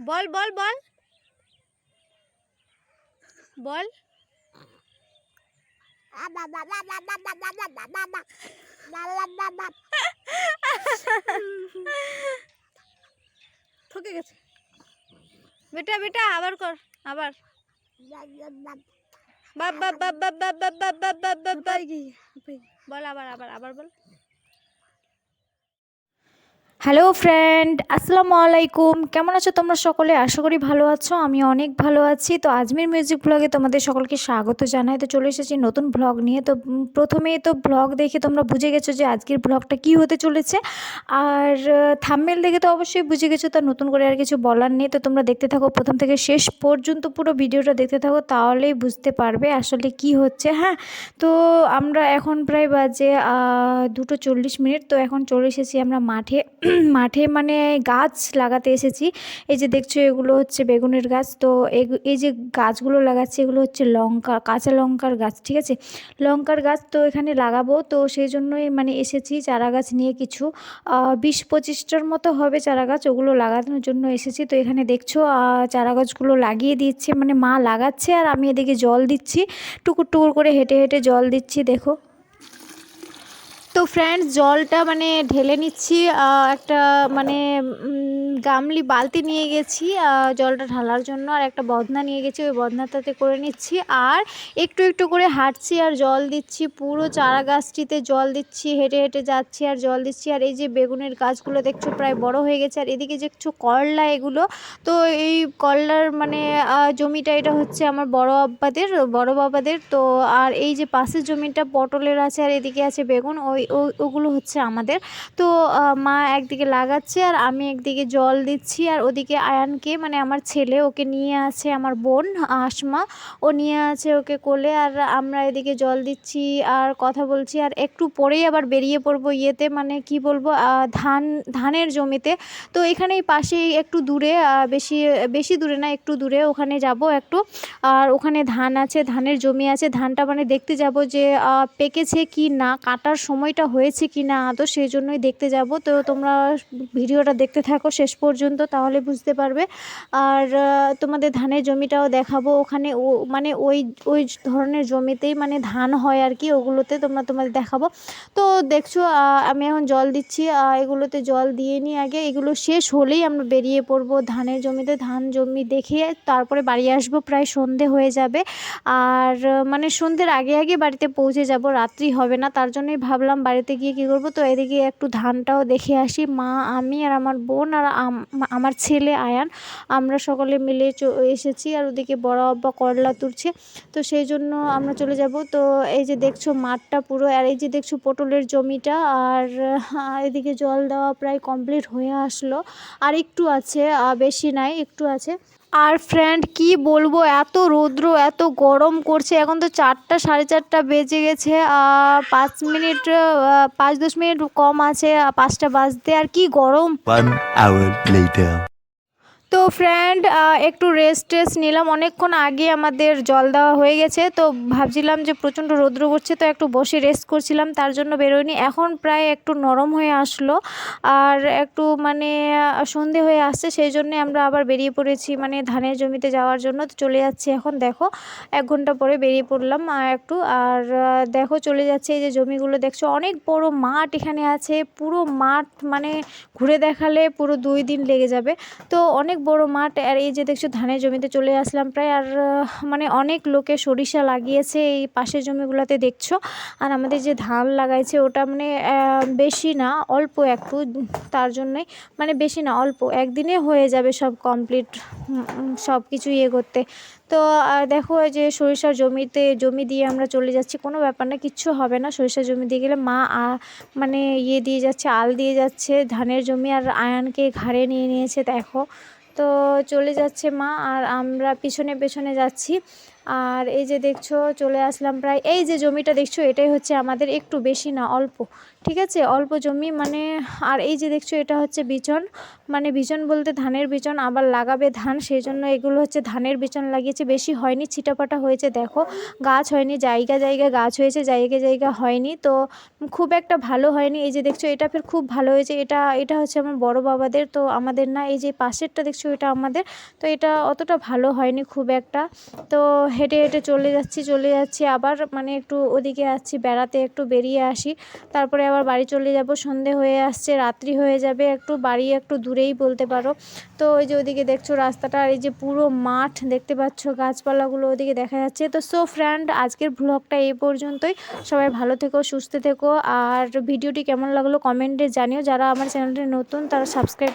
বল বল বল বল। ঠকে গেছে বেটা বেটা, আবার কর, আবার বাপ বাপ বাপ বাপ বাপ বাপ বাপ বাপ বাপ বাপ বাপ। বল আবার আবার আবার বল। হ্যালো ফ্রেন্ড, আসসালামু আলাইকুম। কেমন আছো তোমরা সকলে? আশা করি ভালো আছো, আমি অনেক ভালো আছি। তো আজমির মিউজিক ব্লগে তোমাদের সকলকে স্বাগত জানাই। তো চলে এসেছি নতুন ব্লগ নিয়ে। তো প্রথমেই তো ব্লগ দেখে তোমরা বুঝে গেছো যে আজকের ব্লগটা কি হতে চলেছে, আর থাম্বনেল দেখে তো অবশ্যই বুঝে গেছো, তার নতুন করে আর কিছু বলার নেই। তো তোমরা দেখতে থাকো প্রথম থেকে শেষ পর্যন্ত, পুরো ভিডিওটা দেখতে থাকো, তাহলেই বুঝতে পারবে আসলে কি হচ্ছে। হ্যাঁ, তো আমরা এখন প্রায় বাজে 2:40। তো এখন চলে এসেছি আমরা মাঠে। মাঠে মানে গাছ লাগাতে এসেছি। এই যে দেখছো এগুলো হচ্ছে বেগুনের গাছ। তো এই যে গাছগুলো লাগাচ্ছি এগুলো হচ্ছে লঙ্কা, কাঁচা লঙ্কার গাছ, ঠিক আছে, লঙ্কার গাছ। তো এখানে লাগাবো, তো সেই জন্যই মানে এসেছি চারা গাছ নিয়ে। কিছু 20-25টার মতো হবে চারা গাছ, ওগুলো লাগানোর জন্য এসেছি। তো এখানে দেখছো চারা গাছগুলো লাগিয়ে দিচ্ছে, মানে মা লাগাচ্ছে আর আমি এদিকে জল দিচ্ছি, টুকুর টুকুর করে হেঁটে হেঁটে জল দিচ্ছি, দেখো। তো ফ্রেন্ডস, জলটা মানে ঢেলে নিচ্ছি, একটা মানে গামলি বালতি নিয়ে গেছি জলটা ঢালার জন্য, আর একটা বদনা নিয়ে গেছি, ওই বদনাটাতে করে নিচ্ছি, আর একটু একটু করে হাঁটছি আর জল দিচ্ছি, পুরো চারা গাছটিতে জল দিচ্ছি, হেঁটে হেঁটে যাচ্ছি আর জল দিচ্ছি। আর এই যে বেগুনের গাছগুলো দেখছো প্রায় বড় হয়ে গেছে, আর এদিকে দেখছো করলা, এগুলো তো এই করলার মানে জমিটা এটা হচ্ছে আমার বড় বাবাদের। তো আর এই যে পাশের জমিটা পটলের আছে, আর এদিকে আছে বেগুন, ওগুলো হচ্ছে আমাদের। তো মা একদিকে লাগাচ্ছে আর আমি একদিকে জল দিচ্ছি, আর ওদিকে আয়ানকে মানে আমার ছেলে, ওকে নিয়ে আছে আমার বোন আসমা, ও নিয়ে আছে ওকে কোলে, আর আমরা এদিকে জল দিচ্ছি আর কথা বলছি। আর একটু পরেই আবার বেরিয়ে পড়বো ইয়েতে, মানে কি বলবো, ধানের জমিতে। তো এখানেই পাশেই একটু দূরে, বেশি বেশি দূরে না, একটু দূরে, ওখানে যাব একটু। আর ওখানে ধান আছে, ধানের জমি আছে, ধানটা মানে দেখতে যাব যে পেকেছে কি না, কাটার সময়টা হয়েছে কি না আদৌ, সেই জন্যই দেখতে যাব। তো তোমরা ভিডিওটা দেখতে থাকো শেষ পর্যন্ত, তাহলে বুঝতে পারবে। আর তোমাদের ধানের জমিটাও দেখাবো, ওখানে মানে ওই ওই ধরনের জমিতেই মানে ধান হয় আর কি, ওগুলোতে তোমাদের দেখাবো। তো দেখছো আমি এখন জল দিচ্ছি, এগুলোতে জল দিয়ে নিই আগে, এগুলো শেষ হলেই আমরা বেরিয়ে পড়বো ধানের জমিতে। ধান জমি দেখে তারপরে বাড়ি আসবো, প্রায় সন্ধে হয়ে যাবে। আর মানে সন্ধ্যের আগে আগে বাড়িতে পৌঁছে যাব, রাত্রি হবে না, তার জন্যই ভাবলাম বাড়িতে গিয়ে কী করবো। তো এদিকে একটু ধানটাও দেখে আসি, মা, আমি আর আমার বোন আর আমার ছেলে আয়ান, আমরা সকলে মিলে এসেছি। আর ওদিকে বড় আব্বা করলা তুলছে, তো সেই জন্য আমরা চলে যাব। তো এই যে দেখছো মাঠটা পুরো, আর এই যে দেখছো পটলের জমিটা, আর এদিকে জল দেওয়া প্রায় কমপ্লিট হয়ে আসলো, আর একটু আছে, বেশি নাই, একটু আছে। আর ফ্রেন্ড কি বলবো, এত রৌদ্র, এত গরম করছে। এখন তো 4টা 4:30 বেজে গেছে, 5 মিনিট 5-10 মিনিট কম আছে 5টা বাজতে, আর কি গরম। 1 hour later. তো ফ্রেন্ড একটু রেস্ট নিলাম, অনেকক্ষণ আগে আমাদের জল দেওয়া হয়ে গেছে। তো ভাবছিলাম যে প্রচণ্ড রৌদ্র করছে, তো একটু বসে রেস্ট করছিলাম, তার জন্য বেরোয়নি। এখন প্রায় একটু নরম হয়ে আসলো, আর একটু মানে সন্ধে হয়ে আসছে, সেই জন্যে আমরা আবার বেরিয়ে পড়েছি মানে ধানের জমিতে যাওয়ার জন্য। তো চলে যাচ্ছি এখন, দেখো 1 ঘন্টা পরে বেরিয়ে পড়লাম একটু। আর দেখো চলে যাচ্ছে, এই যে জমিগুলো দেখছো, অনেক বড় মাঠ এখানে আছে, পুরো মাঠ মানে ঘুরে দেখালে পুরো 2 দিন লেগে যাবে। তো অনেক বড় মাঠ, আর এই যে দেখছো ধানের জমিতে চলে আসলাম প্রায়। আর মানে অনেক লোকে সরিষা লাগিয়েছে এই পাশের জমিগুলোতে দেখছো। আর আমাদের যে ধান লাগাইছে ওটা মানে বেশি না, অল্প একটু, তার জন্যই মানে বেশি না, অল্প, একদিনে হয়ে যাবে সব কমপ্লিট, সব কিছু ইয়ে করতে। তো দেখো যে সরিষার জমি দিয়ে আমরা চলে যাচ্ছি, কোনো ব্যাপার না, কিচ্ছু হবে না। সরিষার জমি দিয়ে গেলে মা মানে ইয়ে দিয়ে যাচ্ছে, আল দিয়ে যাচ্ছে ধানের জমি, আর আয়ানকে ঘাড়ে নিয়ে নিয়েছে, দেখো। তো চলে যাচ্ছে মা, আর আমরা পিছনে পিছনে যাচ্ছি। আর এই যে দেখছো চলে আসলাম প্রায়, এই যে জমিটা দেখছো এটাই হচ্ছে আমাদের, একটু বেশি না অল্প, ঠিক আছে, অল্প জমি মানে। আর এই যে দেখছো এটা হচ্ছে বিচন, মানে বিচন বলতে ধানের বিচন, আবার লাগাবে ধান, সেই জন্য এগুলো হচ্ছে ধানের বিচন লাগিয়েছে, বেশি হয়নি, ছিটাপাটা হয়েছে দেখো, গাছ হয়নি, জায়গা জায়গা গাছ হয়েছে, জায়গা জায়গা হয়নি, তো খুব একটা ভালো হয়নি। এই যে দেখছো এটা ফের খুব ভালো হয়েছে, এটা এটা হচ্ছে আমার বড় বাবাদের, তো আমাদের না। এই যে পাশেরটা দেখছো এটা আমাদের, তো এটা অতটা ভালো হয়নি খুব একটা। তো হেঁটে হেঁটে চলে যাচ্ছি আবার, মানে একটু ওদিকে আসছি বেড়াতে, একটু বেরিয়ে আসি, তারপরে আবার বাড়ি চলে যাব, সন্ধে হয়ে আসছে, রাত্রি হয়ে যাবে, একটু বাড়ি একটু দূরেই বলতে পারো। তো ওই যে ওদিকে দেখছো রাস্তাটা, আর এই যে পুরো মাঠ দেখতে পাচ্ছ, গাছপালাগুলো ওদিকে দেখা যাচ্ছে। তো সো ফ্রেন্ড, আজকের ব্লগটা এই পর্যন্তই। সবাই ভালো থেকো, সুস্থ থেকো, আর ভিডিওটি কেমন লাগলো কমেন্টে জানিও, যারা আমার চ্যানেলটি নতুন তারা সাবস্ক্রাইব